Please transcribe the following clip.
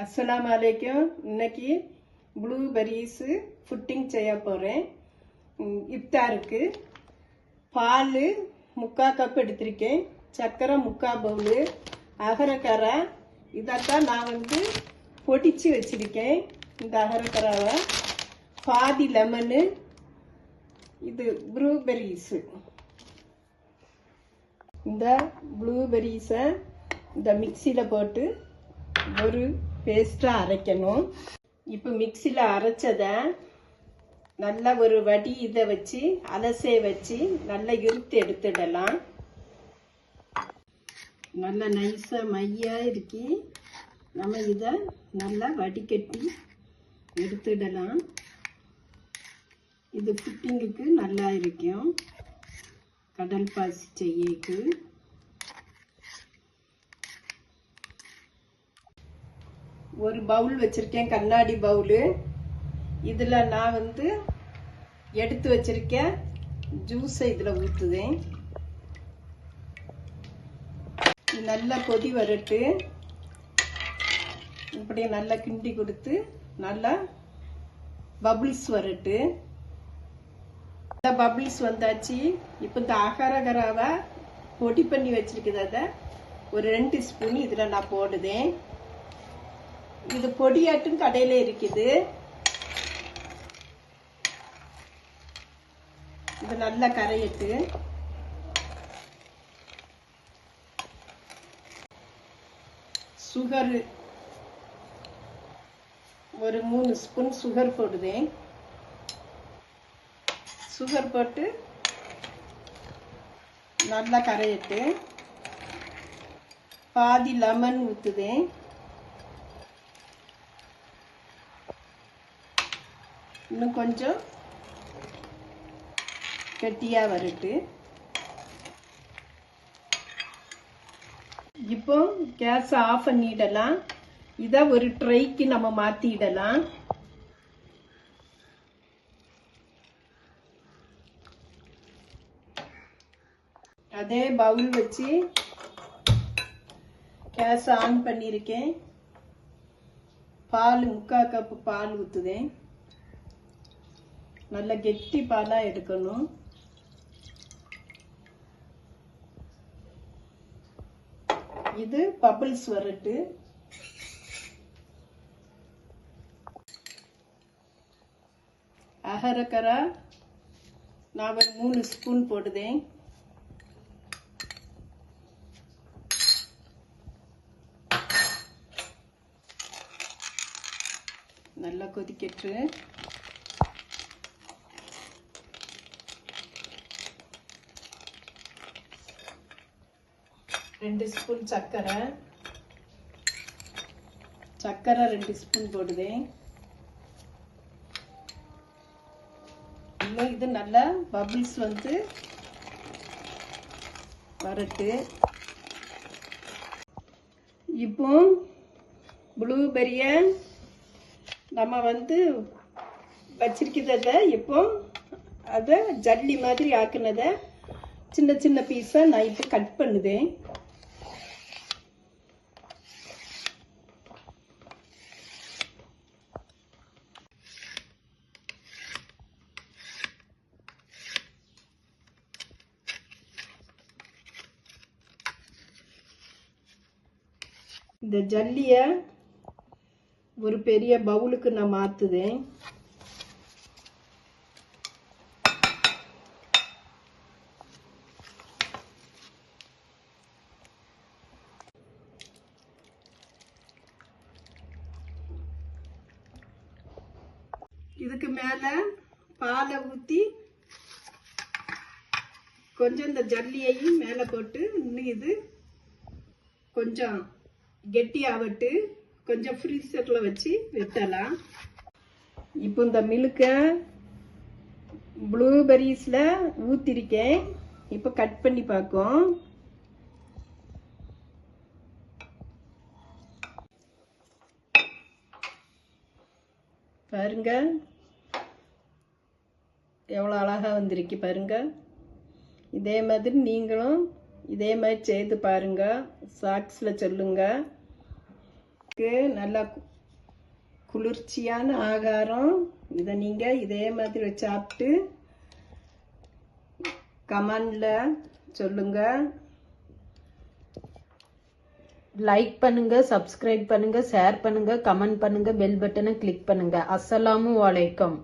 அஸ்ஸலாமு அலைக்கும். இன்னைக்கு ப்ளூபெர்ரிஸ் புட்டிங் செய்ய போகிறேன். இஃப்தாருக்கு பால் 3/4 கப் எடுத்திருக்கேன், சர்க்கரை 3/4 பவுலு, அகரக்கரை இதைத்தான் நான் பொடிச்சு வச்சிருக்கேன். இந்த அகரக்கராவை பாதி லெமனு, இது ப்ளூபெர்ரிஸு. இந்த ப்ளூபெர்ரிஸை இந்த மிக்சியில் போட்டு ஒரு பேஸ்ட்டாக அரைக்கணும். இப்போ மிக்சியில் அரைச்சதை நல்லா ஒரு வடி இதை வச்சு அலசே வச்சு நல்லா இறுத்து எடுத்துடலாம். நல்லா நைஸாக மையாக இருக்கி நம்ம இதை நல்லா வடிகட்டி எடுத்துடலாம். இது புட்டிங்குக்கு நல்லா இருக்கும், கடல் பாசி செய்யக்கு. ஒரு பவுல் வச்சிருக்கேன், கண்ணாடி பவுலு. இதில் நான் எடுத்து வச்சிருக்கேன் ஜூஸை இதில் ஊற்றுதேன். நல்லா கொதி வரட்டு, இப்படி நல்லா கிண்டி கொடுத்து நல்லா பபிள்ஸ் வரட்டு. பபிள்ஸ் வந்தாச்சு. இப்போ இந்த அகரகராவை பொடி பண்ணி வச்சிருக்கிறத ஒரு 2 ஸ்பூன் இதில் நான் போடுதேன். இது பொடியாட்டும் கடையில இருக்குது. இது நல்லா கரையிட்டு சுகர் ஒரு 3 ஸ்பூன் சுகர் போடுதேன். சுகர் போட்டு நல்லா கரையிட்டு பாதி லெமன் ஊற்றுதேன். இன்னும் கொஞ்சம் கெட்டியாக வரட்டு. இப்போ கேஸ் ஆஃப் பண்ணிடலாம். இதை ஒரு ட்ரைக்கு நம்ம மாற்றிடலாம். அதே பவுல் வச்சு கேஸ் ஆன் பண்ணியிருக்கேன். பால் 3/4 கப் பால் ஊற்றுதேன். நல்ல கெட்டி பாலாக எடுக்கணும். இது பபிள்ஸ் வரட்டு. அகரக்கரை நான் ஒரு 3 ஸ்பூன் போடுதேன். நல்லா கொதிக்கட்டு. ரெண்டு ஸ்பூன் சர்க்கரை 2 ஸ்பூன் போடுதேன். இன்னும் இது நல்லா பபிள்ஸ் வரட்டு. இப்போ ப்ளூபெர்ரிய நம்ம வச்சிருக்கிறத இப்போ அதை ஜல்லி மாதிரி ஆக்குனதை சின்ன சின்ன பீஸாக நான் இப்போ கட் பண்ணுதேன். இந்த ஜல்லியை ஒரு பெரிய பவுலுக்கு நான் மாற்றுதேன். இதுக்கு மேலே பாலை ஊற்றி கொஞ்சம் இந்த ஜல்லியையும் மேலே போட்டு இன்னும் இது கொஞ்சம் கெட்டியாகட்டு கொஞ்சம் ஃப்ரீசரில் வச்சு வெட்டலாம். இப்போ இந்த மில்கை ப்ளூபெர்ரிஸில் ஊற்றிருக்கேன். இப்போ கட் பண்ணி பார்க்கும். பாருங்க எவ்வளோ அழகாக வந்திருக்கு பாருங்க. இதே மாதிரி நீங்களும் இதே மாதிரி செய்து பாருங்க. சாக்ஸில் சொல்லுங்க. நல்லா குளிர்ச்சியான ஆகாரம். இதை நீங்க இதே மாதிரி வச்சு சாப்பிட்டு கமெண்ட்ல சொல்லுங்க. லைக் பண்ணுங்க, சப்ஸ்கிரைப் பண்ணுங்க, ஷேர் பண்ணுங்க, கமெண்ட் பண்ணுங்க, பெல் பட்டனை கிளிக் பண்ணுங்க. அஸ்ஸலாமு அலைக்கும்.